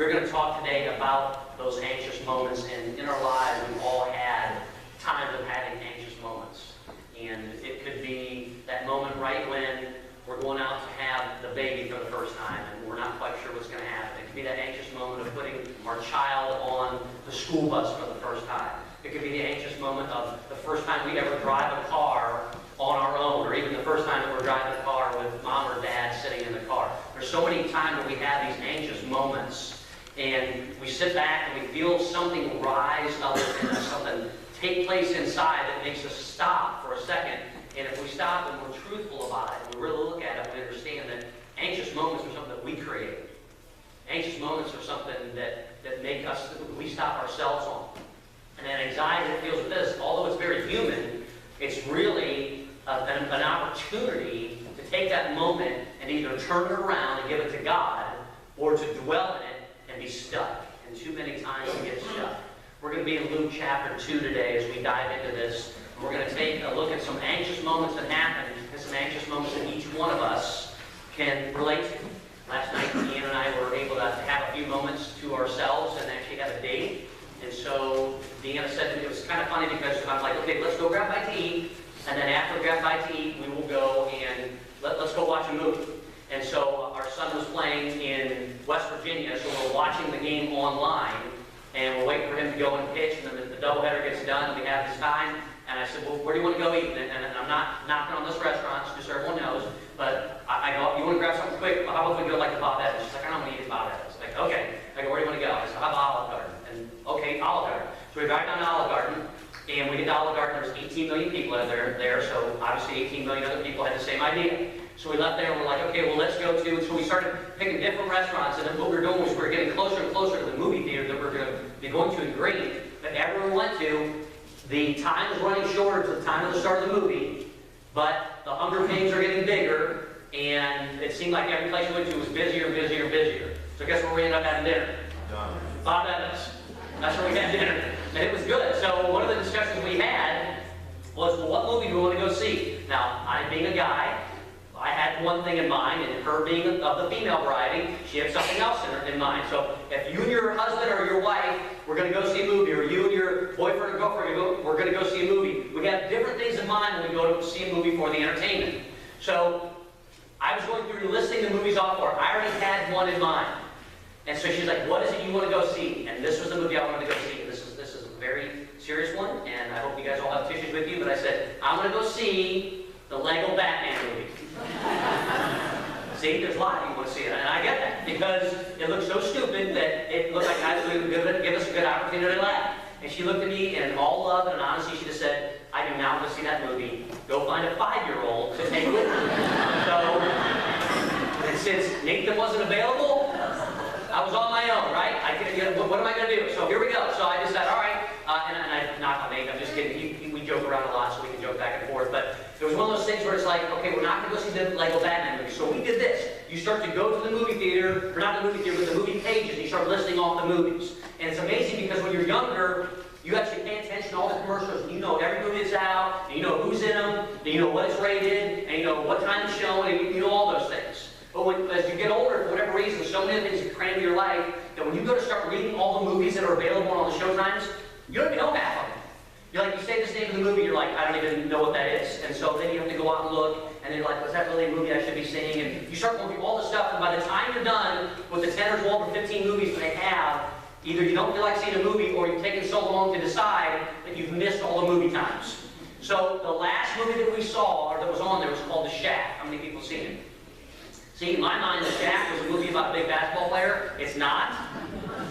we're going to talk today about those anxious moments. And in our lives, we've all had times of having anxious moments. And it could be that moment right when we're going out to have the baby for the first time and we're not quite sure what's going to happen. It could be that anxious moment of putting our child on the school bus for the first time. It could be the anxious moment of the first time we ever drive a car on our own, or even the first time that we're driving a car with mom or dad sitting in the car. There's so many times where we have these anxious moments, and we sit back and we feel something rise up in us, something take place inside that makes us stop for a second. And if we stop and we're truthful about it, and we really look at it, we understand that anxious moments are something that we create. Anxious moments are something that make us, we stop ourselves on. And that anxiety that feels with this, although it's very human, it's really an opportunity to take that moment and either turn it around and give it to God, or to dwell in it and be stuck. And too many times we get stuck. We're going to be in Luke chapter 2 today as we dive into this. And we're going to take a look at some anxious moments that happen, and some anxious moments that each one of us can relate to. Last night, Deanna and I were able to have a few moments to ourselves and actually have a date. And so Deanna said to me, it was kind of funny because I'm like, okay, let's go grab a bite to eat. And then after we grab a bite to eat, we will go and let's go watch a movie. And so our son was playing in West Virginia, so we're watching the game online. And we're waiting for him to go and pitch, and then the doubleheader gets done, and we have this time. And I said, well, where do you want to go eat? And I'm not knocking on this restaurant, just so everyone knows. But I go, you want to grab something quick? Well, how about if we go like to Bob Evans? She's like, I don't want to eat at Bob Evans. Like, okay. I go, where do you want to go? I said, how about Olive Garden? And okay, Olive Garden. So we drive down to Olive Garden, and we get to Olive Garden. There's 18 million people there, so obviously 18 million other people had the same idea. So we left there, and we're like, okay, well, let's go to, and so we started picking different restaurants, and then what we were doing was we were getting closer and closer to the movie theater that we're going to be going to in Green, that everyone went to. The time is running shorter to the time of the start of the movie, but the hunger pains are getting bigger, and it seemed like every place we went to was busier and busier and busier. So guess where we ended up having dinner? Bob Evans. That's where we had dinner, and it was good. So one of the discussions we had was, well, what movie do we want to go see? Now, I being a guy, I had one thing in mind, and her being of the female variety, she had something else in mind. So if you and your husband or your wife were going to go see a movie, or you and your boyfriend or girlfriend were going to go see a movie, we have different things in mind when we go to see a movie for the entertainment. So I was going through listing the movies off for her. I already had one in mind. And so she's like, what is it you want to go see? And this was the movie I wanted to go see. This is a very serious one, and I hope you guys all have tissues with you, but I said, I want to go see the Lego Batman movie. See, there's a lot of you want to see it, and I get that, because it looks so stupid that it looked like it would give us a good opportunity to laugh. And she looked at me, and in all love and honesty, she just said, I do not want to see that movie. Go find a 5-year-old to take with me. So, and since Nathan wasn't available, I was on my own, right? What am I going to do? So here we go. So I decided, all right, and I not on Nathan, I'm just kidding. We joke around a lot, so we can joke back and forth. But it was one of those things where it's like, okay, we're not going to go see the Lego Batman movie. So we did this. You start to go to the movie theater, or not the movie theater, but the movie pages, and you start listing off the movies. And it's amazing because when you're younger, you actually pay attention to all the commercials, and you know every movie that's out, and you know who's in them, and you know what it's rated, and you know what time it's showing, and you know all those things. But as you get older, for whatever reason, so many things have crammed into your life that when you go to start reading all the movies that are available on all the showtimes, you don't even know half of them. You're like, you say the name of the movie, you're like, I don't even know what that is. And so then you have to go out and look, and then you're like, was that really a movie I should be seeing? And you start going through all the stuff, and by the time you're done with the 10 or 12 or 15 movies that they have, either you don't feel like seeing a movie, or you've taken so long to decide that you've missed all the movie times. So the last movie that we saw, or that was on there, was called The Shack. How many people have seen it? See, in my mind, The Shack was a movie about a big basketball player. It's not.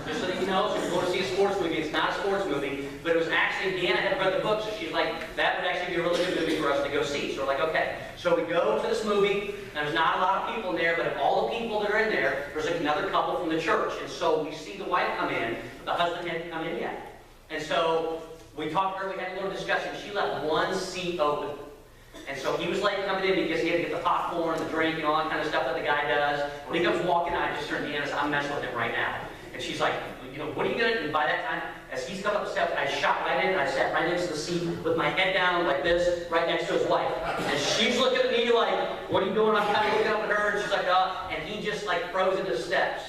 Just so that you know, so if you're going to see a sports movie, it's not a sports movie. But it was actually, Deanna had read the book, so she's like, that would actually be a really good movie for us to go see. So we're like, okay. So we go to this movie, and there's not a lot of people in there, but of all the people that are in there, there's like another couple from the church. And so we see the wife come in, but the husband hadn't come in yet. And so we talked to her, we had a little discussion. She left one seat open. And so he was late coming in because he had to get the popcorn, the drink, and all that kind of stuff that the guy does. When he comes walking out, I just turned to Deanna and said, I'm messing with him right now. And she's like, you know, what are you going to do? And by that time, as he's come up the steps, I shot right in, and I sat right next to the seat with my head down like this, right next to his wife. And she's looking at me like, what are you doing? I'm kind of looking up at her, and she's like, and he just like froze into steps.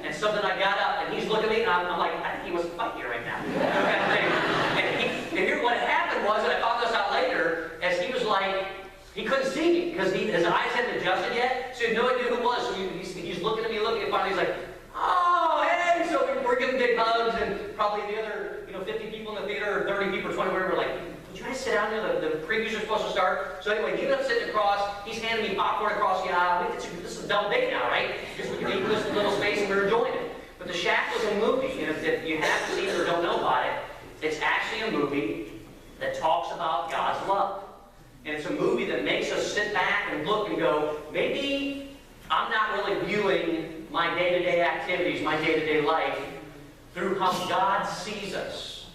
And so then I got up, and looking at me, and I'm like, I think he wants to fight me right now. Kind of thing. And here, what happened was, and I found this out later, as he was like, he couldn't see me because his eyes hadn't adjusted yet, so he had no idea who it was. So he's looking at me, and finally he's like, oh, hey! So we're giving big hugs, and probably the other, 50 people in the theater, or 30 people, or 20, whatever, were like, would you guys sit down there? The previews are supposed to start. So anyway, he ended up sitting across. He's handing me popcorn across the aisle. This is a double date now, right? Just we leave this little space, and we're enjoying it. But The Shack was a movie, and if you haven't seen it or don't know about it, it's actually a movie that talks about God's love. And it's a movie that makes us sit back and look and go, maybe I'm not really viewing my day-to-day activities, my day-to-day life, through how God sees us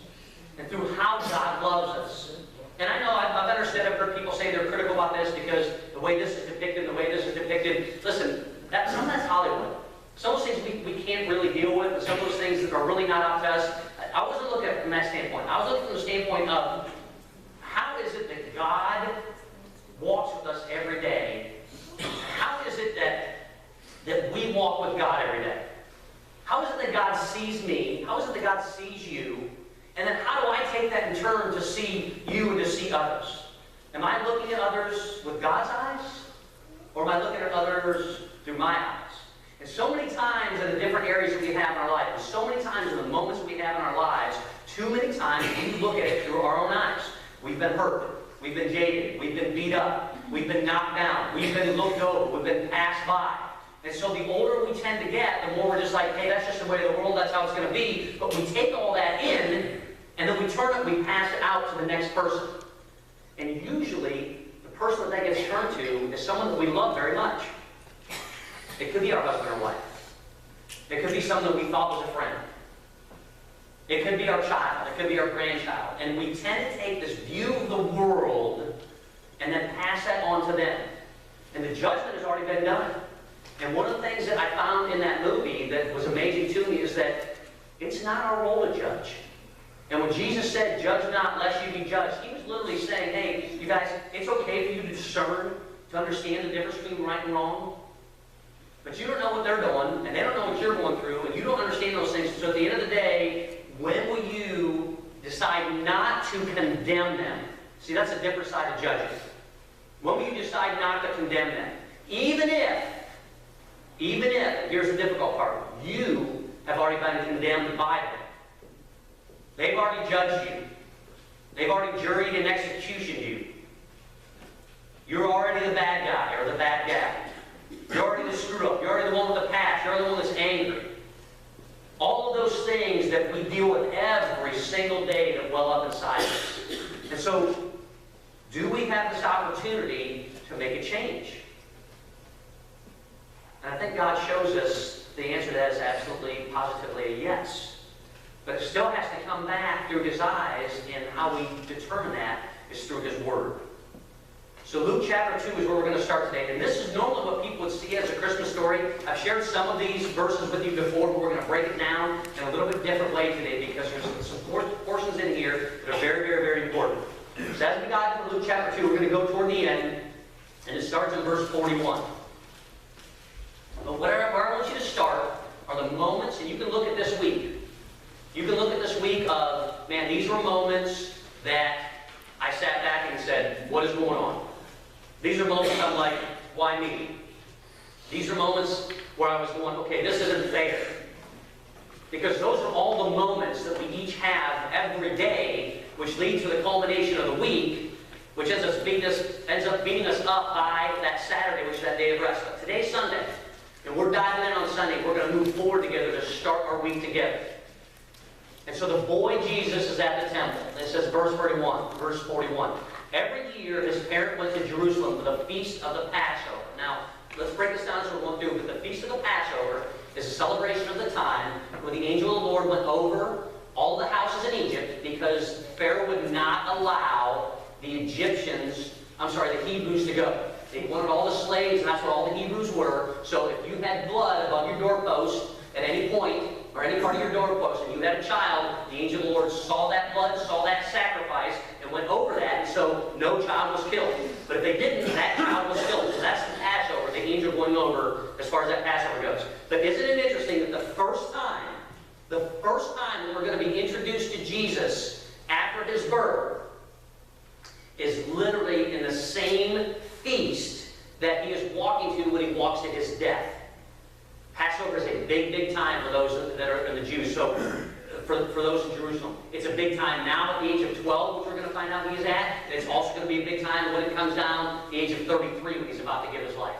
and through how God loves us. And I know I've understood, I've heard people say they're critical about this because the way this is depicted, the way this is depicted. Listen, some of that's Hollywood. Some of those things we can't really deal with, and some of those things that are really not up to us. I wasn't looking at it from that standpoint. I was looking from the standpoint of, how is it that God walks with us every day? How is it that we walk with God every day? How is it that God sees me? How is it that God sees you? And then how do I take that in turn to see you and to see others? Am I looking at others with God's eyes? Or am I looking at others through my eyes? And so many times in the different areas that we have in our life, and so many times in the moments that we have in our lives, too many times we look at it through our own eyes. We've been hurt. We've been jaded. We've been beat up. We've been knocked down. We've been looked over. We've been passed by. And so the older we tend to get, the more we're just like, hey, that's just the way of the world, that's how it's going to be. But we take all that in, and then we turn it, we pass it out to the next person. And usually, the person that gets turned to is someone that we love very much. It could be our husband or wife. It could be someone that we thought was a friend. It could be our child. It could be our grandchild. And we tend to take this view of the world and then pass that on to them. And the judgment has already been done. And one of the things that I found in that movie that was amazing to me is that it's not our role to judge. And when Jesus said, judge not lest you be judged, he was literally saying, hey, you guys, it's okay for you to discern, to understand the difference between right and wrong. But you don't know what they're doing, and they don't know what you're going through, and you don't understand those things. So at the end of the day, when will you decide not to condemn them? See, that's a different side of judging. When will you decide not to condemn them? Even if, here's the difficult part, you have already been condemned by them. They've already judged you. They've already juried and executioned you. You're already the bad guy or the bad gal. You're already the screw-up. You're already the one with the past. You're the one that's angry. All of those things that we deal with every single day that well up inside us. And so, do we have this opportunity to make a change? And I think God shows us the answer to that is absolutely, positively a yes. But it still has to come back through His eyes, and how we determine that is through His Word. So Luke chapter 2 is where we're going to start today. And this is normally what people would see as a Christmas story. I've shared some of these verses with you before, but we're going to break it down in a little bit different way today because there's some portions in here that are very, very, very important. So as we got into Luke chapter 2, we're going to go toward the end, and it starts in verse 41. But where I want you to start are the moments, and you can look at this week. You can look at this week of, man, these were moments that I sat back and said, what is going on? These are moments I'm like, why me? These are moments where I was going, okay, this isn't fair. Because those are all the moments that we each have every day, which lead to the culmination of the week, which ends up beating us up by that Saturday, which is that day of rest. But today's Sunday, and we're diving in on Sunday. We're going to move forward together to start our week together. And so the boy Jesus is at the temple. It says verse 41. Every year his parent went to Jerusalem for the feast of the Passover. Now, let's break this down so we won't do it. But the feast of the Passover is a celebration of the time when the angel of the Lord went over all the houses in Egypt because Pharaoh would not allow the Hebrews to go. They wanted all the slaves, and that's what all the Hebrews were. So if you had blood above your doorpost at any point, or any part of your doorpost, and you had a child, the angel of the Lord saw that blood, saw that sacrifice, and went over that, and so no child was killed. But if they didn't, that child was killed. So that's the Passover, the angel going over as far as that Passover goes. But isn't it interesting that the first time that we're going to be introduced to Jesus after his birth is literally in the same feast that he is walking to when he walks to his death. Passover is a big, big time for those that are in the Jews. So for those in Jerusalem, it's a big time now at the age of 12, which we're going to find out he's at. And it's also going to be a big time when it comes down the age of 33 when he's about to give his life.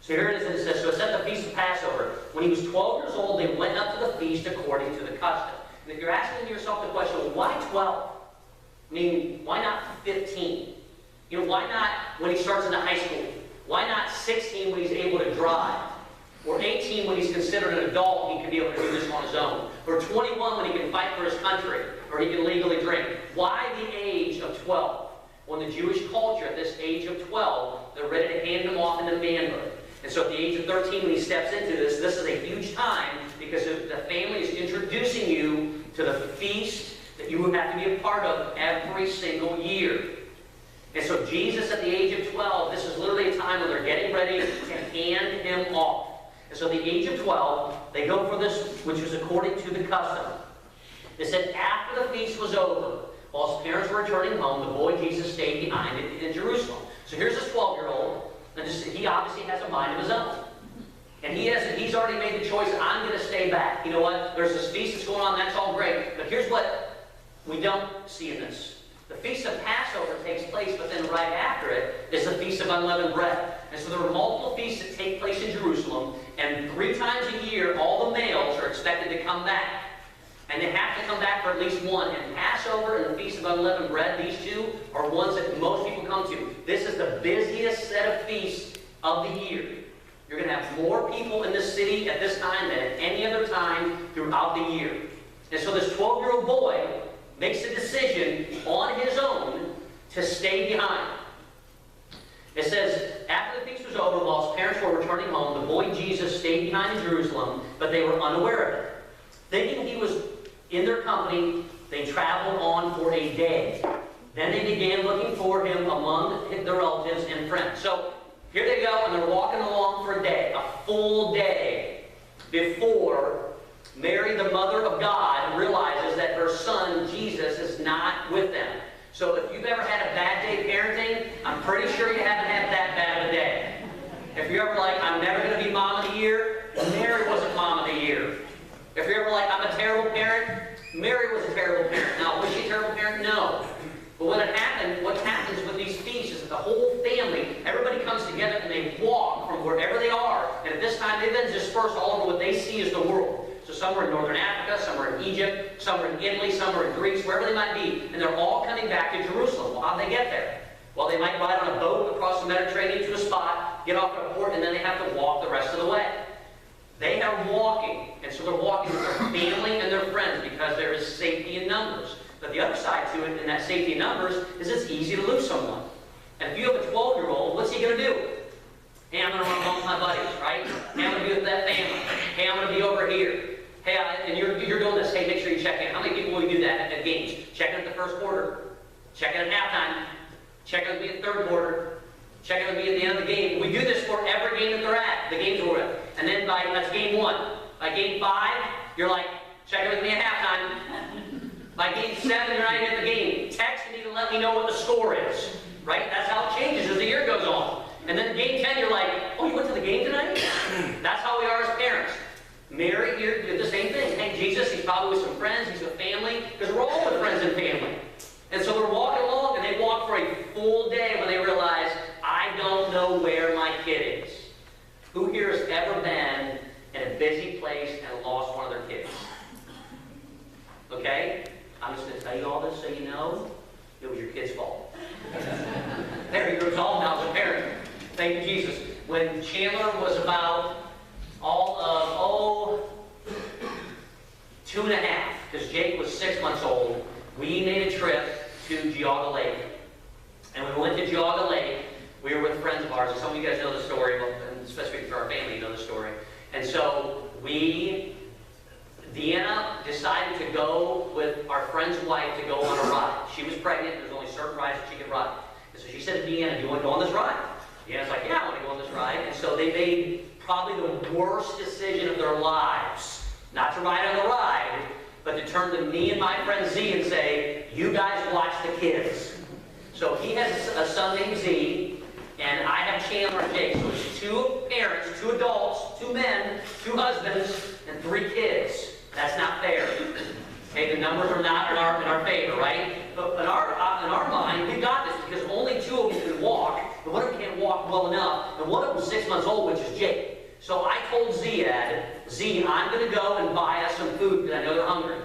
So here it is, it says, so it's at the Feast of Passover. When he was 12 years old, they went up to the feast according to the custom. And if you're asking yourself the question, well, why 12? I mean, why not 15? You know, why not when he starts into high school? Why not 16 when he's able to drive? Or 18 when he's considered an adult and he can be able to do this on his own? Or 21 when he can fight for his country? Or he can legally drink? Why the age of 12? Well, in the Jewish culture, at this age of 12, they're ready to hand him off into manhood. And so at the age of 13, when he steps into this, this is a huge time because the family is introducing you to the feast that you would have to be a part of every single year. And so Jesus at the age of 12, this is literally a time when they're getting ready to hand him off. And so at the age of 12, they go for this, which was according to the custom. It said after the feast was over, while his parents were returning home, the boy Jesus stayed behind in Jerusalem. So here's this 12-year-old, and he obviously has a mind of his own. And he's already made the choice, I'm going to stay back. You know what? There's this feast that's going on, that's all great. But here's what we don't see in this. The Feast of Passover takes place, but then right after it is the Feast of Unleavened Bread. And so there are multiple feasts that take place in Jerusalem, and 3 times a year, all the males are expected to come back. And they have to come back for at least one. And Passover and the Feast of Unleavened Bread, these two are ones that most people come to. This is the busiest set of feasts of the year. You're going to have more people in this city at this time than at any other time throughout the year. And so this 12-year-old boy makes a decision on his own to stay behind. It says, after the feast was over, while his parents were returning home, the boy Jesus stayed behind in Jerusalem, but they were unaware of it. Thinking he was in their company, they traveled on for a day. Then they began looking for him among their relatives and friends. So here they go, and they're walking along for a day, a full day, before Mary, the mother of God, realizes that her son, Jesus, is not with them. So if you've ever had a bad day parenting, I'm pretty sure you haven't had that bad of a day. If you're ever like, I'm never going to be mom of the year, Mary wasn't mom of the year. If you're ever like, I'm a terrible parent, Mary was a terrible parent. Now, was she a terrible parent? No. But what happens with these feasts is that the whole family, everybody comes together and they walk from wherever they are. And at this time, they've been dispersed all over what they see as the world. So some are in northern Africa, some are in Egypt, some are in Italy, some are in Greece, wherever they might be. And they're all coming back to Jerusalem. Well, how'd they get there? Well, they might ride on a boat across the Mediterranean to a spot, get off at a port, and then they have to walk the rest of the way. They are walking, and so they're walking with their family and their friends because there is safety in numbers. But the other side to it, in that safety in numbers, is it's easy to lose someone. And if you have a 12-year-old, what's he going to do? Hey, I'm going to run along with my buddies, right? Hey, I'm going to be with that family. Hey, I'm going to be over here. Hey, and you're doing this. Hey, make sure you check in. How many people will you do that at games? Check in at the first quarter. Check in at halftime. Check in at the third quarter. Check in at the end of the game. We do this for every game that they're at, the games we're with. And then that's game 1. By game 5, you're like, check in with me at halftime. By game 7, you're not even at the game. Text me to let me know what the score is. Right? That's how it changes as the year goes on. And then game 10, you're like, oh, you went to the game tonight? That's how we are as parents. Mary here did the same thing. Hey, Jesus, he's probably with some friends, he's with family, because we're all with friends and family. And so they're walking along, and they walk for a full day when they realize, I don't know where my kid is. Who here has ever been in a busy place and lost one of their kids? Okay? I'm just going to tell you all this so you know it was your kid's fault. There you go, it's all now as a parent. Thank you, Jesus. When Chandler was about all of 2.5, because Jake was 6 months old, we made a trip to Geauga Lake. And when we went to Geauga Lake, we were with friends of ours, and some of you guys know the story, and especially for our family, you know the story. And so Deanna decided to go with our friend's wife to go on a ride. She was pregnant, there's only certain rides that she could ride. And so she said to Deanna, do you want to go on this ride? Deanna's like, yeah, I want to go on this ride. And so they made probably the worst decision of their lives. Not to ride on the ride, but to turn to me and my friend Z and say, you guys watch the kids. So he has a son named Z, and I have Chandler and Jake. So it's 2 parents, 2 adults, 2 men, 2 husbands, and 3 kids. That's not fair. Okay, the numbers are not in our favor, right? But in our mind, we got this because only 2 of them can walk, and one of them can't walk well enough, and one of them is 6 months old, which is Jake. So I told Z, I'm going to go and buy us some food because I know they're hungry.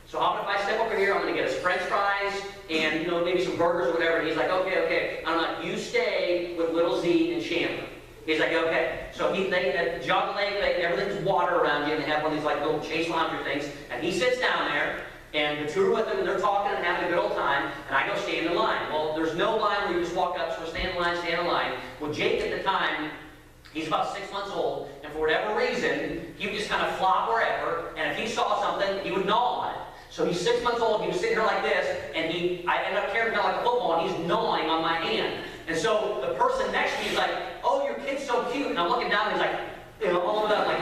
So how about if I step over here, I'm going to get us French fries and maybe some burgers or whatever. And he's like, okay. I'm like, you stay with little Z and Chandler. He's like, okay. So they jog the lake, everything's water around you, and they have one of these like little chase lounger things. And he sits down there, and the 2 are with him, and they're talking and having a good old time. And I go stand in line. Well, there's no line where you just walk up, so stand in line. Well, Jake at the time, he's about 6 months old, and for whatever reason, he would just kind of flop wherever, and if he saw something, he would gnaw on it. So he's 6 months old, he was sitting here like this, and I ended up carrying him like a football, and he's gnawing on my hand. And so the person next to me is like, oh, your kid's so cute. And I'm looking down, and he's like, all of that, like,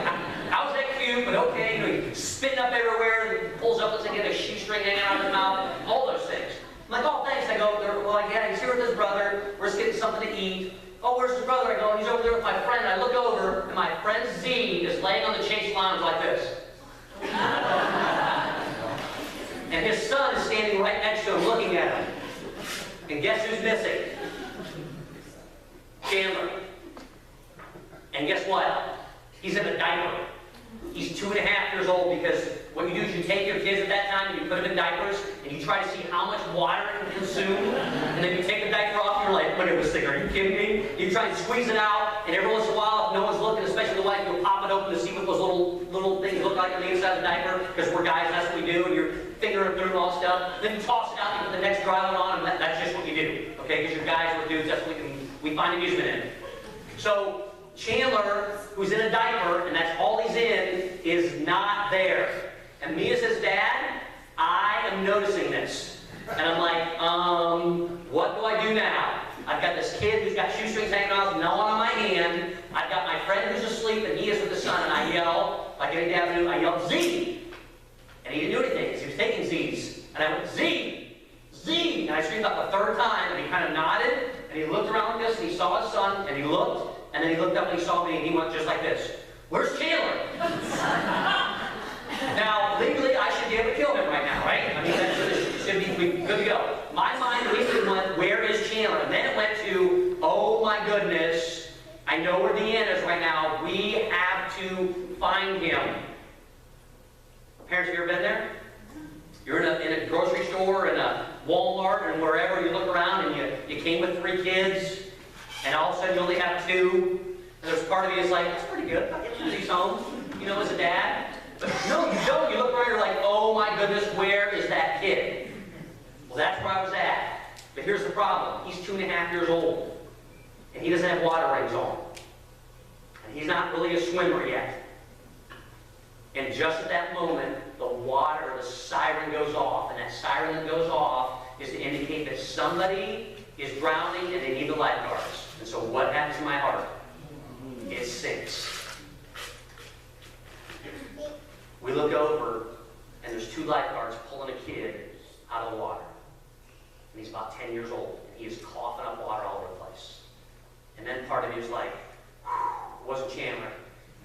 how's that cute? But okay, he's spitting up everywhere, and he pulls up, looks like he has a shoestring hanging out of his mouth, all those things. I'm like, oh, thanks. I go, well, like, yeah, he's here with his brother, we're just getting something to eat. Oh, where's his brother? I go, he's over there with my friend. I look over, and my friend Z is laying on the chase lounge like this. And his son is standing right next to him looking at him. And guess who's missing? Chandler. And guess what? He's in a diaper. He's 2.5 years old because what you do is you take your kids at that time and you put them in diapers and you try to see how much water it can consume. And then you take the diaper off and you're like, look at this thing, are you kidding me? You try and squeeze it out, and every once in a while, if no one's looking, especially the wife, you'll pop it open to see what those little things look like on the inside of the diaper, because we're guys, that's what we do, and you're fingering through and all stuff. Then you toss it out, you put the next dry one on, and that's just what you do. Okay, because you're guys, we're dudes, that's what we find amusement in. So Chandler, who's in a diaper, and that's all he's in, is not there. And me as his dad, I am noticing this. And I'm like, what do I do now? I've got this kid who's got shoestrings hanging off, no one on my hand. I've got my friend who's asleep, and he is with the sun, and I yell, like any dad would do, I yelled, Z! And he didn't do anything, because he was taking Z's. And I went, Z! Z! And I screamed out the 3rd time, and he kind of nodded, and he looked around like this, and he saw his son, and he looked, and then he looked up and he saw me, and he went just like this. Where's Chandler? Now, legally, I should be able to kill him right now, right? I mean, that should be good to go. My mind immediately went, where is Chandler? And then it went to, oh my goodness, I know where Deanna is right now. We have to find him. Parents, have you ever been there? You're in a grocery store, in a Walmart, and wherever, you look around, and you came with 3 kids, and all of a sudden you only have 2, and there's part of you that's like, that's pretty good, I'll get 2 of these home, as a dad. But no, you don't. You look around, you're like, oh my goodness, where is that kid? Well, that's where I was at. But here's the problem. He's 2.5 years old, and he doesn't have water rings on. And he's not really a swimmer yet. And just at that moment, the siren goes off, and that siren that goes off is to indicate that somebody is drowning and they need the lifeguards. And so what happens in my heart? It sinks. We look over, and there's 2 lifeguards pulling a kid out of the water. And he's about 10 years old, and he is coughing up water all over the place. And then part of me is like, it wasn't Chandler.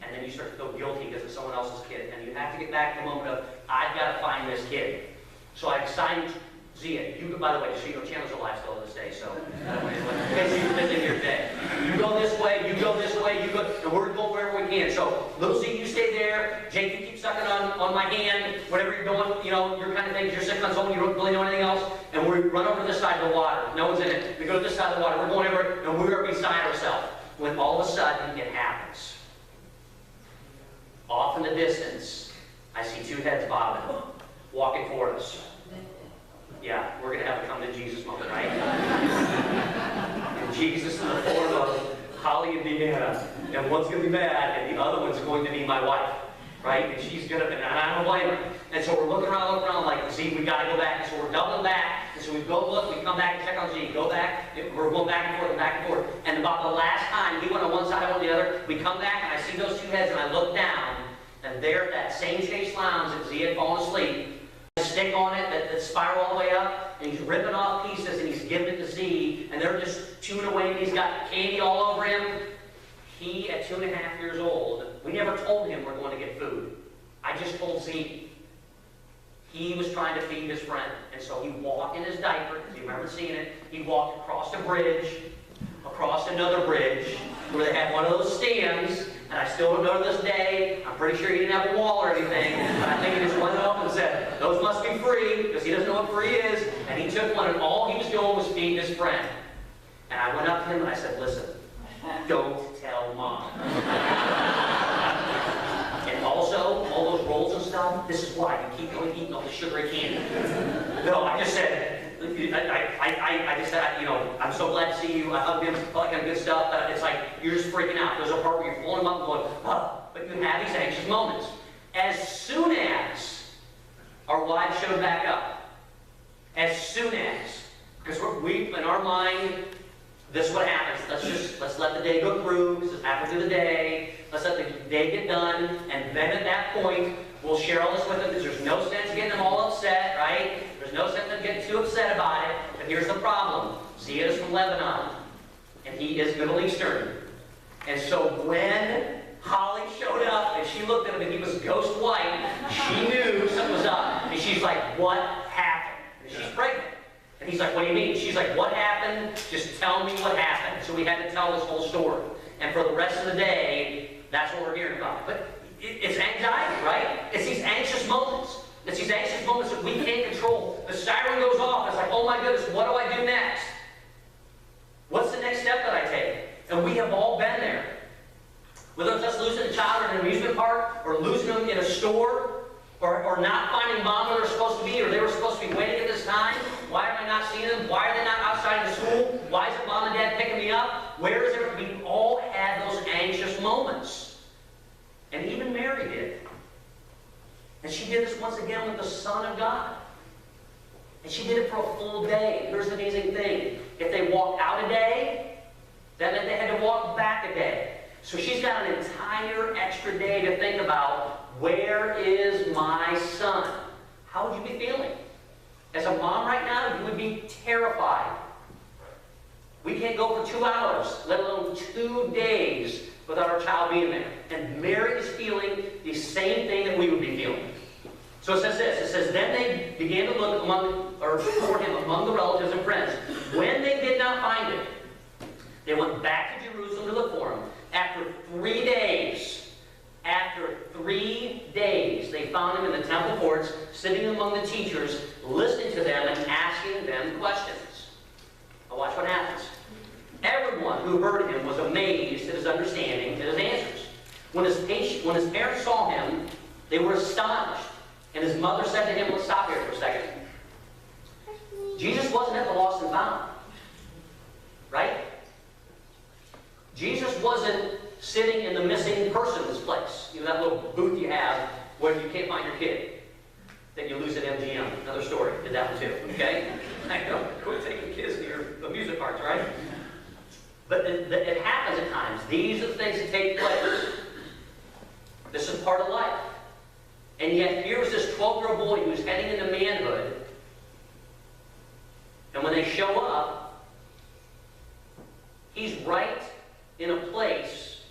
And then you start to feel guilty because it's someone else's kid. And you have to get back to the moment of, I've got to find this kid. So I assigned Zia. By the way, just so you know, Chandler's alive still to this day, so in case you've been in here today. You go this way, you go this way, you go, and we're going wherever we can. So, little Z, you stay there. Jake, you keep sucking on my hand. Whatever you're doing, your kind of things. You're 6 months old, you don't really know anything else. And we run over to this side of the water. No one's in it. We go to this side of the water. We're going over, and we're beside ourselves. When all of a sudden, it happens. Off in the distance, I see 2 heads bobbing, walking toward us. Yeah, we're going to have a come to Jesus moment, right? And Jesus in the form of Holly and Deanna. And one's going to be mad, and the other one's going to be my wife, right? And she's going to, and I don't blame her. And so we're looking around like, Z, we got to go back. And so we're doubling back. And so we go look, we come back and check on Z. Go back. We're going back and forth and back and forth. And about the last time, he went on one side, I went on the other. We come back, and I see those 2 heads, and I look down. And there at that same chase lounge that Z had fallen asleep stick on it that spiral all the way up, and he's ripping off pieces and he's giving it to Z, and they're just chewing away, and he's got candy all over him. He, at 2.5 years old, we never told him we're going to get food. I just told Z. He was trying to feed his friend, and so he walked in his diaper, because you remember seeing it. He walked across a bridge, across another bridge, where they had one of those stands, and I still don't know to this day. I'm pretty sure he didn't have a wall or anything, but I think he just went up and said, those must be free, because he doesn't know what free is, and he took one, and all he was doing was feeding his friend. And I went up to him and I said, listen, don't tell Mom. And also, all those rolls and stuff, this is why you keep going eating all the sugary candy. No, I just said, I'm so glad to see you. I hugged him, felt like I'm good stuff. It's like, you're just freaking out. There's a part where you're pulling him up and going, oh, but you have these anxious moments. As soon as our wives showed back up, as soon as, because we, in our mind, this is what happens. Let's let the day go through. This is halfway through the day. Let's let the day get done. And then at that point, we'll share all this with them because there's no sense getting them all upset, right? There's no sense in getting too upset about it. But here's the problem. Zia is from Lebanon, and he is Middle Eastern. And so when Holly showed up and she looked at him and he was ghost white, she knew something was up. And she's like, what happened? And she's pregnant. And he's like, what do you mean? She's like, what happened? Just tell me what happened. So we had to tell this whole story. And for the rest of the day, that's what we're hearing about. But it's anxiety, right? It's these anxious moments. It's these anxious moments that we can't control. The siren goes off. It's like, oh my goodness, what do I do next? What's the next step that I take? And we have all been there. Whether it's us losing a child in an amusement park, or losing them in a store, or not finding Mom where they're supposed to be, or they were supposed to be waiting at this time. Why am I not seeing them? Why are they not outside of the school? Why isn't Mom and Dad picking me up? Where is it? We all had those anxious moments. And even Mary did. And she did this once again with the Son of God. And she did it for a full day. Here's the amazing thing. If they walked out a day, that meant they had to walk back a day. So she's got an entire extra day to think about, where is my son? How would you be feeling? As a mom right now, you would be terrified. We can't go for 2 hours, let alone 2 days, without our child being there. And Mary is feeling the same thing that we would be feeling. So it says this, it says, then they began to look for him among the relatives and friends. When they did not find him, they went back to Jerusalem to look for him. After 3 days, they found him in the temple courts, sitting among the teachers, listening to them and asking them questions. Now watch what happens. Everyone who heard him was amazed at his understanding and his answers. When his parents saw him, they were astonished. And his mother said to him, let's stop here for a second. Jesus wasn't at the lost and found. Right? Jesus wasn't sitting in the missing persons place. You know, that little booth you have where you can't find your kid that you lose at MGM. Another story. Did that one too. Okay? I know. Quit taking kids to your amusement parks, right? But it happens at times. These are the things that take place. This is part of life. And yet, here was this 12-year-old boy who was heading into manhood. And when they show up, he's right in a place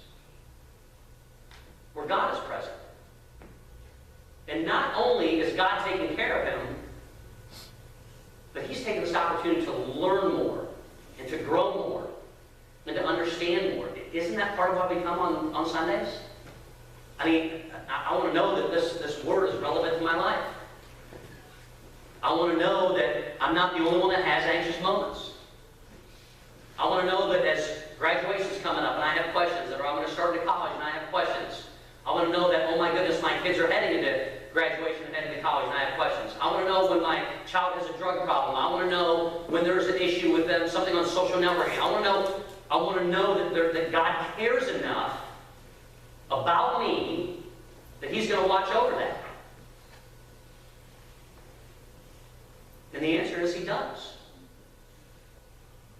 where God is present. And not only is God taking care of him, but he's taking this opportunity to learn more and to grow more and to understand more. Isn't that part of why we come on Sundays? I mean, I want to know that this word is relevant to my life. I want to know that I'm not the only one that has anxious moments. I want to know that as graduation's coming up and I have questions, or I'm going to start into college and I have questions. I want to know that, oh my goodness, my kids are heading into graduation and heading to college and I have questions. I want to know when my child has a drug problem. I want to know when there's an issue with them, something on social networking. I want to know that God cares enough about me that he's going to watch over that. And the answer is he does.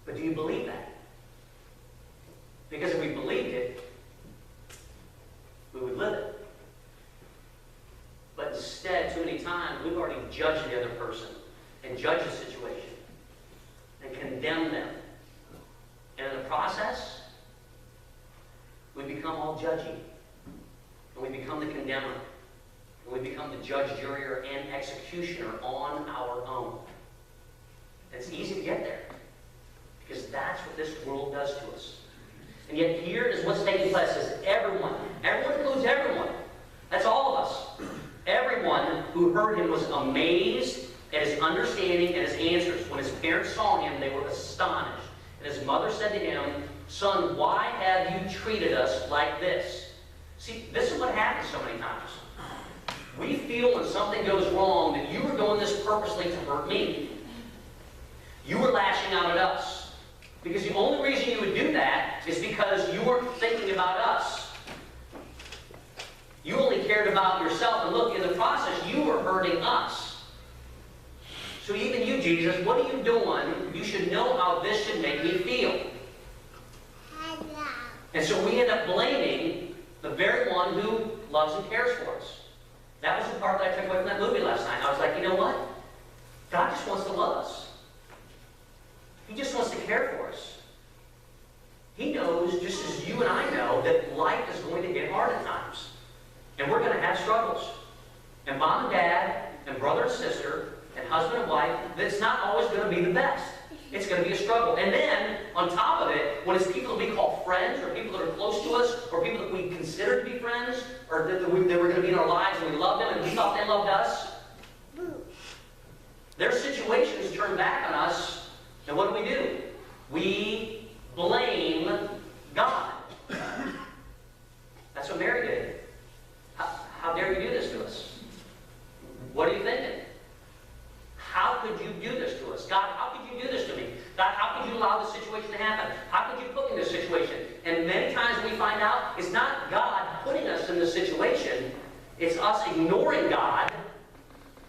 But do you believe that? Because if we believed it, we would live it. But instead, too many times, mind, we've already judged the other person and judged the situation and condemned them. And in the process, we become all judgy. And we become the condemner. And we become the judge, juror, and executioner on our own. And it's easy to get there. Because that's what this world does to us. And yet here is what's taking place. It says everyone. Everyone includes everyone. That's all of us. Everyone who heard him was amazed at his understanding and his answers. When his parents saw him, they were astonished. And his mother said to him, "Son, why have you treated us like this?" See, this is what happens so many times. We feel when something goes wrong that you were doing this purposely to hurt me. You were lashing out at us. Because the only reason you would do that is because you weren't thinking about us. You only cared about yourself. And look, in the process, you were hurting us. So even you, Jesus, what are you doing? You should know how this should make me feel. And so we end up blaming the very one who loves and cares for us. That was the part that I took away from that movie last night. I was like, you know what? God just wants to love us. He just wants to care for us. He knows, just as you and I know, that life is going to get hard at times. And we're going to have struggles. And mom and dad, and brother and sister, and husband and wife, it's not always going to be the best. It's going to be a struggle. And then, on top of it, when it's people that we call friends, or people that are close to us, or people that we consider to be friends, or that were going to be in our lives and we loved them and we thought they loved us, their situations turn back on us. And what do? We blame God. That's what Mary did. How dare you do this to us? What are you thinking? How could you do this to us? God, how could you do this to me? God, how could you allow this situation to happen? How could you put me in this situation? And many times we find out it's not God putting us in this situation. It's us ignoring God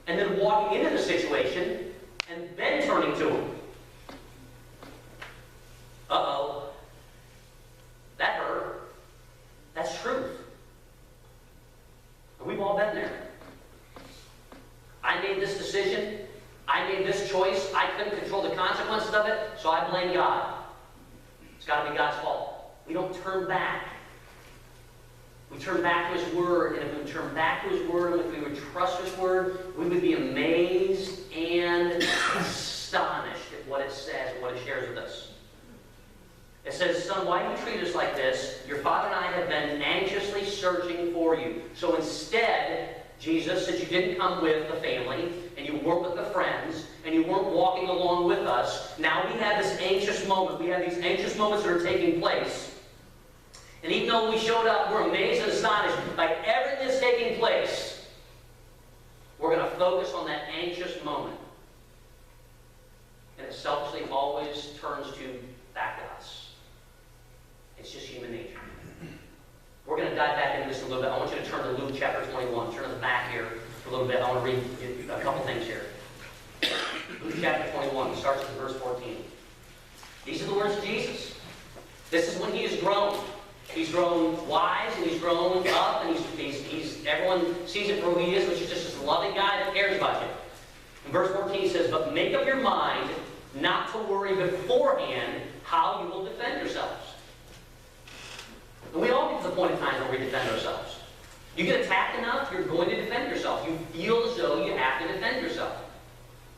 and then walking into the situation and then turning to Him. Uh-oh. That hurt. That's truth. And we've all been there. I made this decision. I made this choice. I couldn't control the consequences of it, so I blame God. It's got to be God's fault. We don't turn back. We turn back to His Word, and if we turn back to His Word, and if we would trust His Word, we would be amazed and astonished at what it says and what it shares with us. It says, "Son, why do you treat us like this? Your father and I have been anxiously searching for you." So instead, Jesus, since you didn't come with the family, and you weren't with the friends, and you weren't walking along with us, now we have this anxious moment. We have these anxious moments that are taking place. And even though we showed up, we're amazed and astonished by everything that's taking place. We're going to focus on that anxious moment. And it selfishly always turns back to us. It's just human nature. We're going to dive back into this a little bit. I want you to turn to Luke chapter 21. Turn to the back here for a little bit. I want to read a couple things here. Luke chapter 21 starts with verse 14. These are the words of Jesus. This is when He has grown. He's grown wise and He's grown up, and he's everyone sees it for who He is, which is just this loving guy that cares about you. And verse 14 says, "But make up your mind not to worry beforehand how you will defend yourselves." And we all get to the point in time where we defend ourselves. You get attacked enough, you're going to defend yourself. You feel as though you have to defend yourself.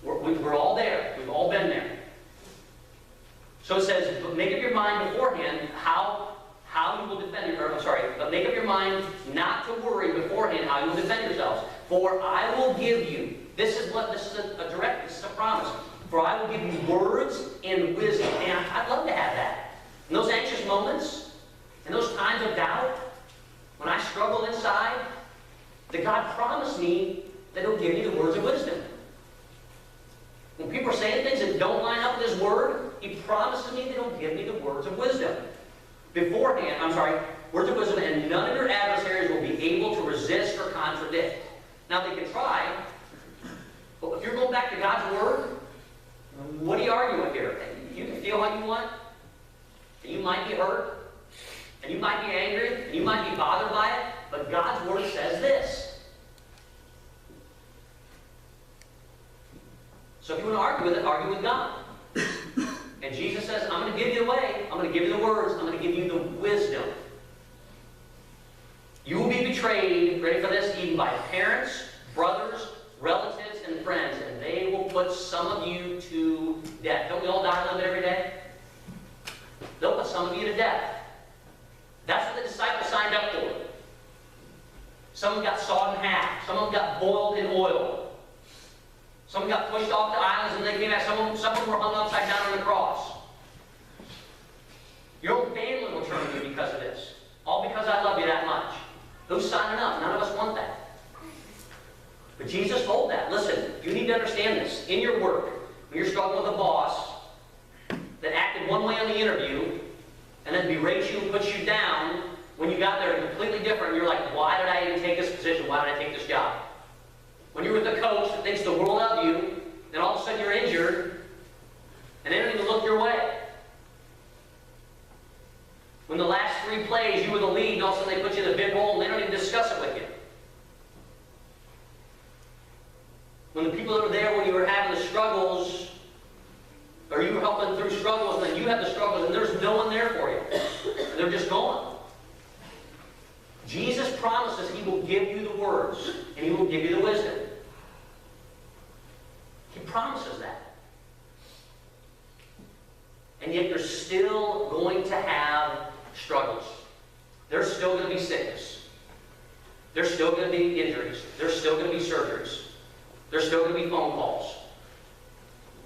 We're all there. We've all been there. So it says, "But make up your mind beforehand how you will defend yourself." But make up your mind not to worry beforehand how you will defend yourselves. "For I will give you," this is a promise. "For I will give you words and wisdom." Man, I'd love to have that. In those anxious moments, in those times of doubt, when I struggle inside, that God promised me that He'll give me the words of wisdom. When people are saying things that don't line up with His Word, He promises me that He'll give me the words of wisdom. Words of wisdom, and none of your adversaries will be able to resist or contradict. Now they can try, but if you're going back to God's Word, what are you arguing here? You can feel how you want, and you might be hurt, and you might be angry, and you might be bothered by it, but God's Word says this. So if you want to argue with it, argue with God. And Jesus says, I'm going to give you the way. I'm going to give you the words. I'm going to give you the wisdom. You will be betrayed, ready for this, even by parents, brothers, relatives, and friends, and they will put some of you to death. Don't we all die a little bit every day? They'll put some of you to death. That's what the disciples signed up for. Some of them got sawed in half. Some of them got boiled in oil. Some of them got pushed off the islands and they came back. Some of them were hung upside down on the cross. Your own family will turn on you because of this. All because I love you that much. Who's signing up? None of us want that. But Jesus told that. Listen, you need to understand this. In your work, when you're struggling with a boss that acted one way on the interview and then berates you and puts you down, when you got there completely different, you're like, why did I even take this position? Why did I take this job? When you're with a coach that thinks the world of you, then all of a sudden you're injured and they don't even look your way. When the last 3 plays you were the lead and all of a sudden they put you in a big role and they don't even discuss it with you. When the people that were there when you were having the struggles, or you were helping through struggles, and then you have the struggles and there's no one there for you. And they're just gone. Jesus promises He will give you the words and He will give you the wisdom. He promises that. And yet you're still going to have struggles. There's still going to be sickness. There's still going to be injuries. There's still going to be surgeries. There's still going to be phone calls.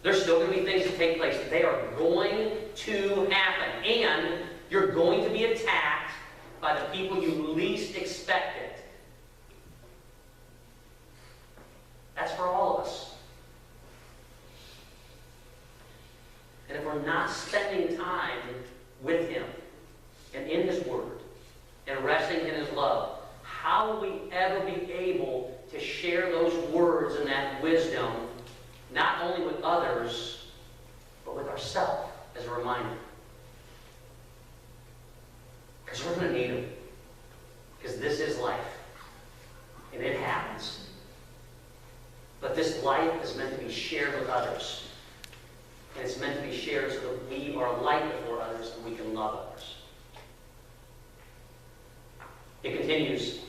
There's still going to be things that take place. They are going to happen. And you're going to be attacked by the people you least expected. That's for all of us. And if we're not spending time with Him and in His Word and resting in His love, how will we ever be able to share those words and that wisdom, not only with others, but with ourselves as a reminder? Because we're going to need them. Because this is life. And it happens. But this life is meant to be shared with others. And it's meant to be shared so that we are a light before others and we can love others. It continues.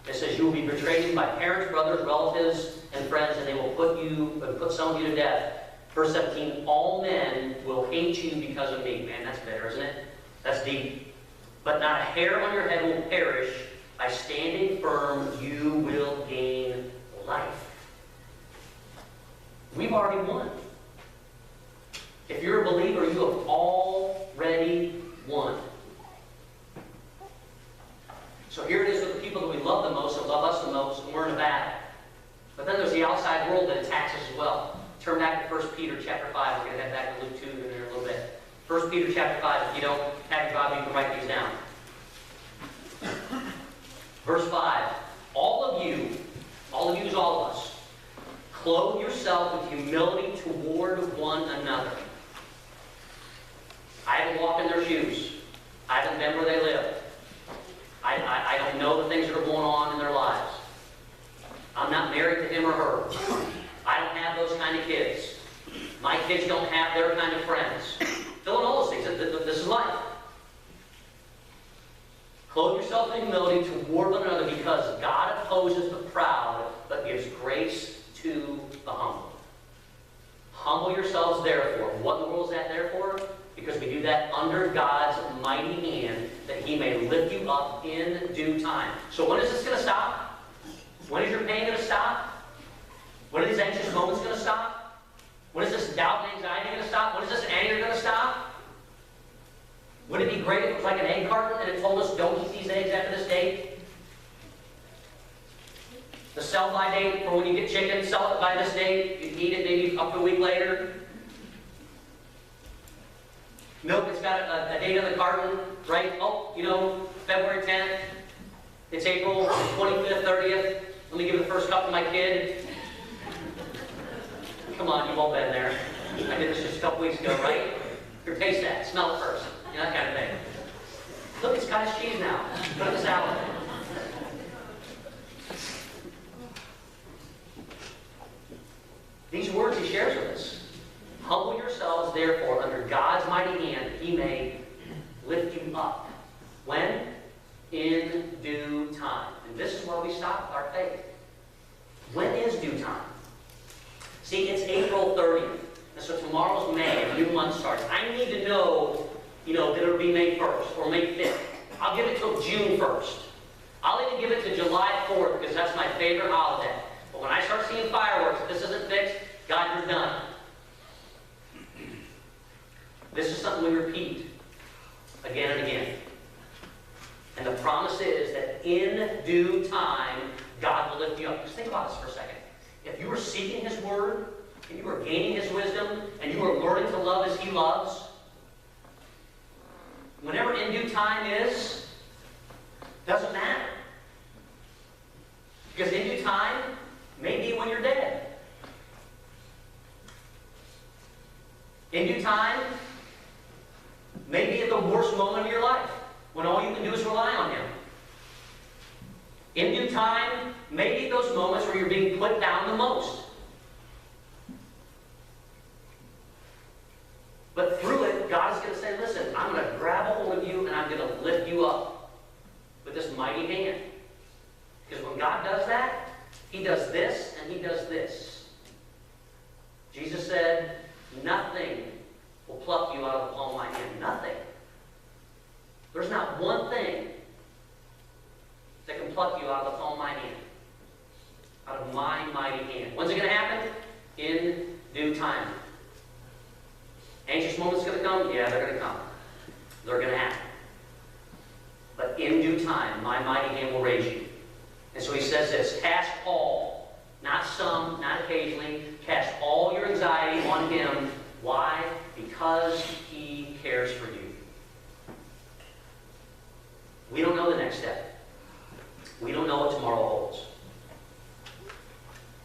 It says, you will be betrayed by parents, brothers, relatives, and friends, and they will put some of you to death. Verse 17, all men will hate you because of me. Man, that's bitter, isn't it? That's deep. But not a hair on your head will perish. By standing firm, you will gain life. We've already won. If you're a believer, you have already won. So here it is with the people that we love the most, that love us the most, and we're in a battle. But then there's the outside world that attacks us as well. Turn back to 1 Peter chapter 5. We're going to head back to Luke 2 in there a little bit. 1 Peter chapter 5. If you don't have your Bible, you can write these down. Verse 5. All of you is all of us, clothe yourself with humility toward one another. I haven't walked in their shoes. I haven't been where they live. I don't know the things that are going on in their lives. I'm not married to him or her. I don't have those kind of kids. My kids don't have their kind of friends. Fill in all those things. This is life. Clothe yourself in humility toward one another, because God opposes the proud but gives grace to the humble. Humble yourselves therefore. What in the world is that there for? Because we do that under God's mighty hand, that He may lift you up in due time. So when is this going to stop? When is your pain going to stop? When are these anxious moments going to stop? When is this doubt and anxiety going to stop? When is this anger going to stop? Wouldn't it be great if it was like an egg carton and it told us, don't eat these eggs after this date? The sell-by date for when you get chicken, sell it by this date. You can eat it maybe up to a week later. Milk, it's got a date on the carton, right? Oh, February 10th. It's April 25th, 30th. Let me give the first cup to my kid. Come on, you've all been there. I did this just a couple weeks ago, right? Here, taste that. Smell it first. That kind of thing. Look, it's cottage cheese now. Put it in the salad. These words He shares with us. therefore, under God's mighty hand, he may lift you up. When? In due time. And this is where we stop our faith. When is due time? See, it's April 30th. And so tomorrow's May, a new month starts. I need to know, that it'll be May 1st or May 5th. I'll give it till June 1st. I'll even give it to July 4th because that's my favorite holiday. But when I start seeing fireworks, if this isn't fixed, God, you're done. This is something we repeat again and again. And the promise is that in due time, God will lift you up. Just think about this for a second. If you are seeking His Word, and you are gaining His wisdom, and you are learning to love as He loves, whenever in due time is, doesn't matter. Because in due time may be when you're dead. In due time may be at the worst moment of your life, when all you can do is rely on Him. In due time may be those moments where you're being put down the most. But through it, God is going to say, listen, I'm going to grab a hold of you and I'm going to lift you up with this mighty hand. Because when God does that, He does this and He does this. Jesus said, nothing will pluck you out of the palm of my hand. Nothing. There's not one thing that can pluck you out of the palm of my hand. Out of my mighty hand. When's it going to happen? In due time. Anxious moments going to come? Yeah, they're going to come. They're going to happen. But in due time, my mighty hand will raise you. And so He says this, cast all, not some, not occasionally, cast all your anxiety on Him. Why? Because He cares for you. We don't know the next step. We don't know what tomorrow holds.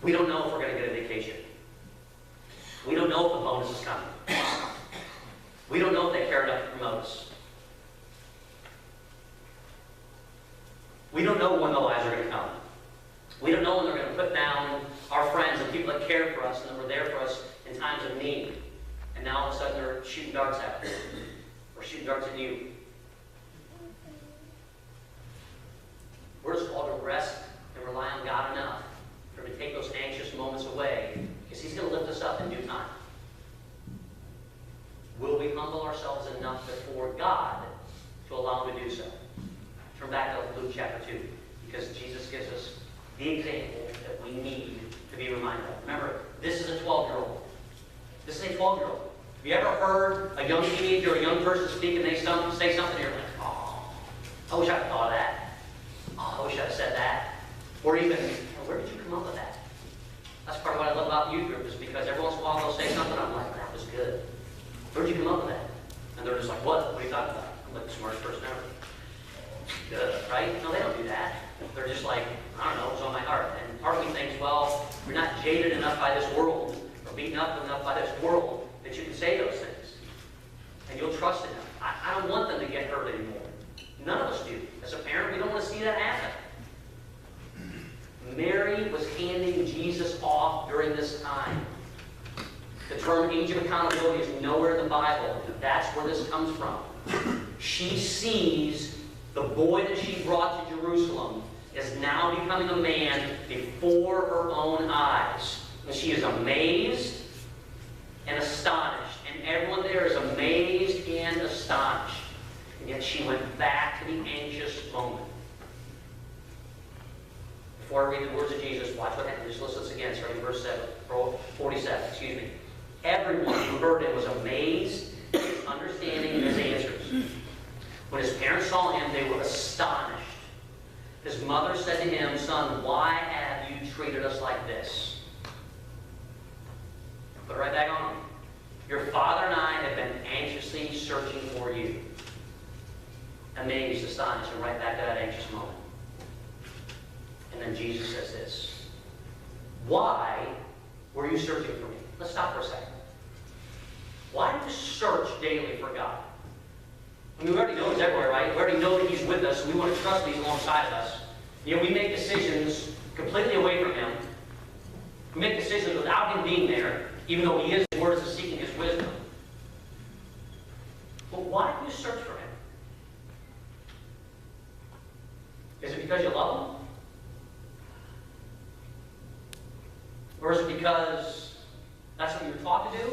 We don't know if we're going to get a vacation. We don't know if the bonus is coming. We don't know if they care enough to promote us. We don't know when the lies are going to come. We don't know when they're going to put down our friends and people that care for us and that were there for us in times of need. And now all of a sudden they're shooting darts at us. Or shooting darts at you. We're just called to rest and rely on God enough for Him to take those anxious moments away, because He's going to lift us up in due time. Will we humble ourselves enough before God to allow Him to do so? Turn back to Luke chapter 2, because Jesus gives us the example that we need to be reminded of. Remember, this is a 12-year-old. This is a 12-year-old. Have you ever heard a young teenager or a young person speak and they say something and you're like, oh, I wish I had thought of that. Oh, I wish I'd said that. Or even, where did you come up with that? That's part of what I love about youth group, is because every once in a while they'll say something, I'm like, that was good. Where'd you come up with that? And they're just like, what? What are you talking about? I'm like the smartest person ever. Good, right? No, they don't do that. They're just like, I don't know, it was on my heart. And part of me thinks, well, you're not jaded enough by this world, or beaten up enough by this world, that you can say those things. And you'll trust in them. I don't want them to get hurt anymore. None of us do. As a parent, we don't want to see that happen. Mary was handing Jesus off during this time. The term age of accountability is nowhere in the Bible. That's where this comes from. She sees the boy that she brought to Jerusalem is now becoming a man before her own eyes. And she is amazed and astonished. And everyone there is amazed and astonished. And yet she went back to the anxious moment. Before I read the words of Jesus, watch what happens. Just listen to this again, starting in verse 47. Excuse me. Everyone who heard it was amazed at his understanding and his answers. When his parents saw him, they were astonished. His mother said to him, son, why have you treated us like this? Put it right back on him. Your father and I have been anxiously searching for you. Amazed, astonished, and right back to that anxious moment. And then Jesus says this. Why were you searching for me? Let's stop for a second. Why do you search daily for God? I mean, we already know He's everywhere, right? We already know that He's with us, and we want to trust that He's alongside of us. You know, we make decisions completely away from Him. We make decisions without Him being there, even though He is, His Word is seeking His wisdom. Or is it because that's what you're taught to do?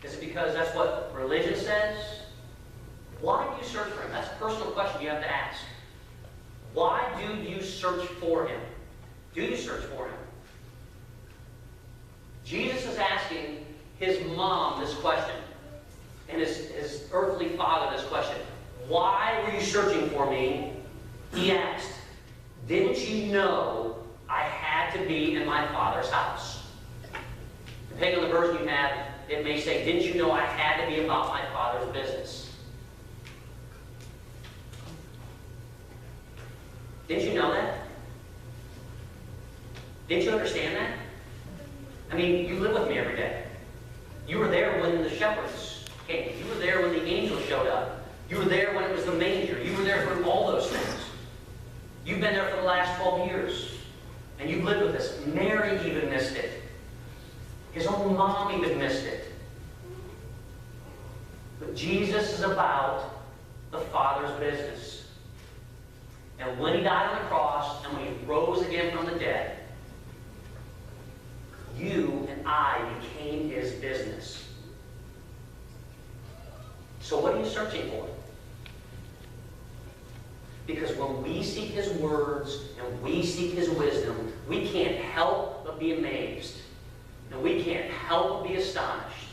Is it because that's what religion says? Why do you search for him? That's a personal question you have to ask. Why do you search for him? Do you search for him? Jesus is asking his mom this question, and his earthly father this question. Why were you searching for me? He asked. Didn't you know I had to be in my Father's house? Depending on the version you have, it may say, didn't you know I had to be about my Father's business? Didn't you know that? Didn't you understand that? I mean, you live with me every day. You were there when the shepherds came. You were there when the angels showed up. You were there when it was the manger. You were there for all those things. You've been there for the last 12 years. And you've lived with us. Mary even missed it. His own mom even missed it. But Jesus is about the Father's business. And when he died on the cross, and when he rose again from the dead, you and I became his business. So what are you searching for? Because when we seek his words and we seek his wisdom, we can't help but be amazed. And we can't help but be astonished.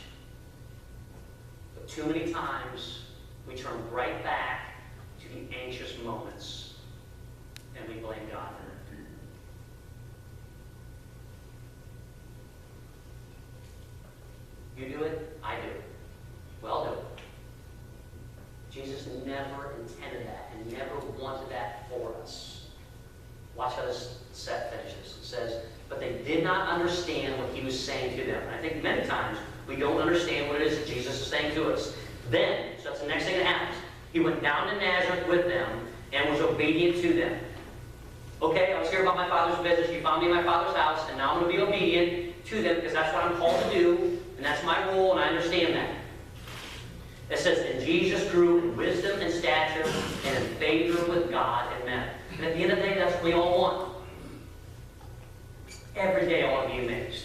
But too many times, we turn right back to the anxious moments. And we blame God for it. You do it, I do it. Well, do it. Jesus never intended that and never wanted that for us. Watch how this set finishes. It says, but they did not understand what he was saying to them. And I think many times we don't understand what it is that Jesus is saying to us. Then, so that's the next thing that happens. He went down to Nazareth with them and was obedient to them. Okay, I was here about my Father's business. You found me in my Father's house, and now I'm going to be obedient to them because that's what I'm called to do, and that's my role, and I understand that. It says, and Jesus grew in wisdom and stature and in favor with God and men. And at the end of the day, that's what we all want. Every day I want to be amazed.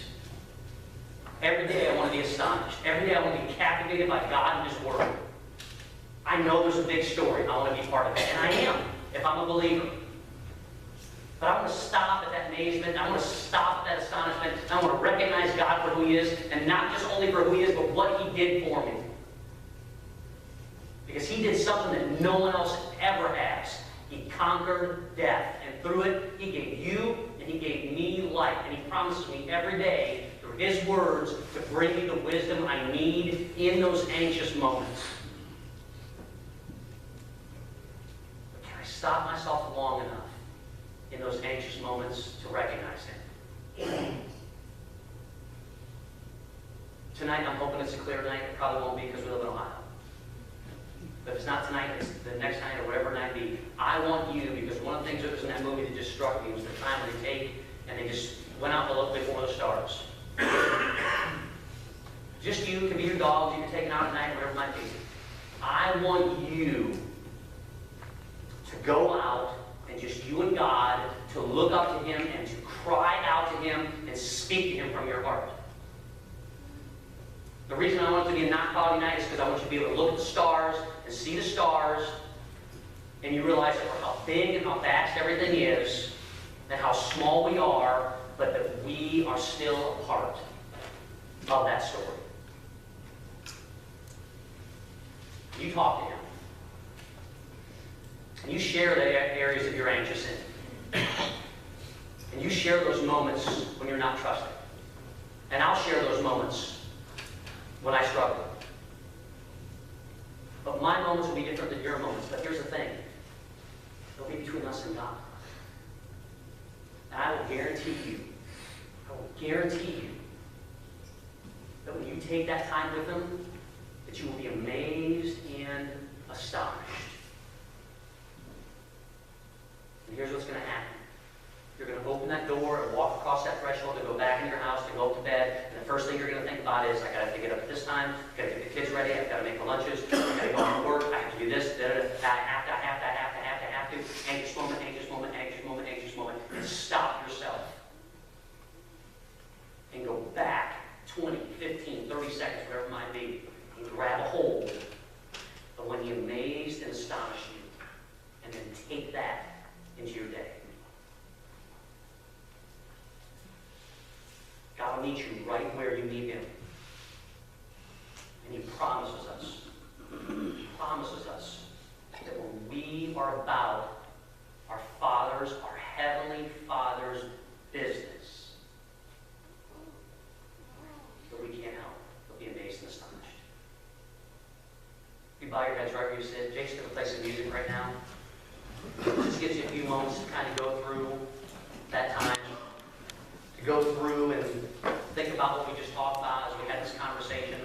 Every day I want to be astonished. Every day I want to be captivated by God and his word. I know there's a big story. I want to be part of it. And I am, if I'm a believer. But I want to stop at that amazement. I want to stop at that astonishment. I want to recognize God for who he is. And not just only for who he is, but what he did for me. Because he did something that no one else ever has. He conquered death. And through it, he gave you and he gave me life. And he promises me every day, through his words, to bring me the wisdom I need in those anxious moments. But can I stop myself long enough in those anxious moments to recognize him? Tonight, I'm hoping it's a clear night. It probably won't be because we live in Ohio. But if it's not tonight, it's the next night or whatever it might be. I want you, because one of the things that was in that movie that just struck me was the time when they take and they just went out to look before the stars. Just you, it can be your dogs, you can take it out at night, whatever it might be. I want you to go out and just you and God to look up to him and to cry out to him and speak to him from your heart. The reason I want it to be a not cloudy night is because I want you to be able to look at the stars and see the stars, and you realize how big and how vast everything is, and how small we are, but that we are still a part of that story. You talk to him. And you share the areas that you're anxious in. And you share those moments when you're not trusting. And I'll share those moments when I struggle. But my moments will be different than your moments. But here's the thing. They'll be between us and God. And I will guarantee you that when you take that time with him, that you will be amazed and astonished. And here's what's going to happen. You're going to open that door and walk across that threshold to go back in your house to go up to bed. And the first thing you're going to think about is, I got to get up at this time. I've got to get the kids ready. I've got to make the lunches. I've got to go to work. I have to do this. I have to. Anxious moment, anxious moment, anxious moment, anxious moment. And stop yourself. meet you right where you need him. And he promises us that when we are about our Father's, our Heavenly Father's business, that we can't help but be amazed and astonished. If you bow your heads right where you sit, Jake's going to play some music right now. It just gives you a few moments to kind of go through that time, to go through and think about what we just talked about as we had this conversation.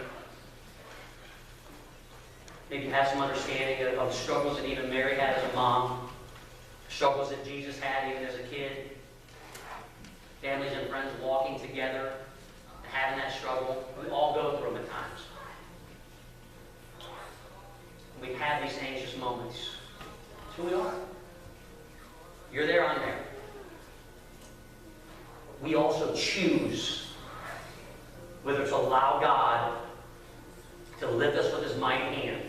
Maybe have some understanding of the struggles that even Mary had as a mom, struggles that Jesus had even as a kid, families and friends walking together, having that struggle. We all go through them at times. We have these anxious moments. That's who we are. You're there, I'm there. We also choose whether to allow God to lift us with his mighty hand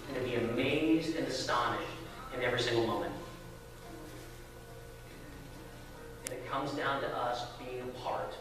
and to be amazed and astonished in every single moment. And it comes down to us being a part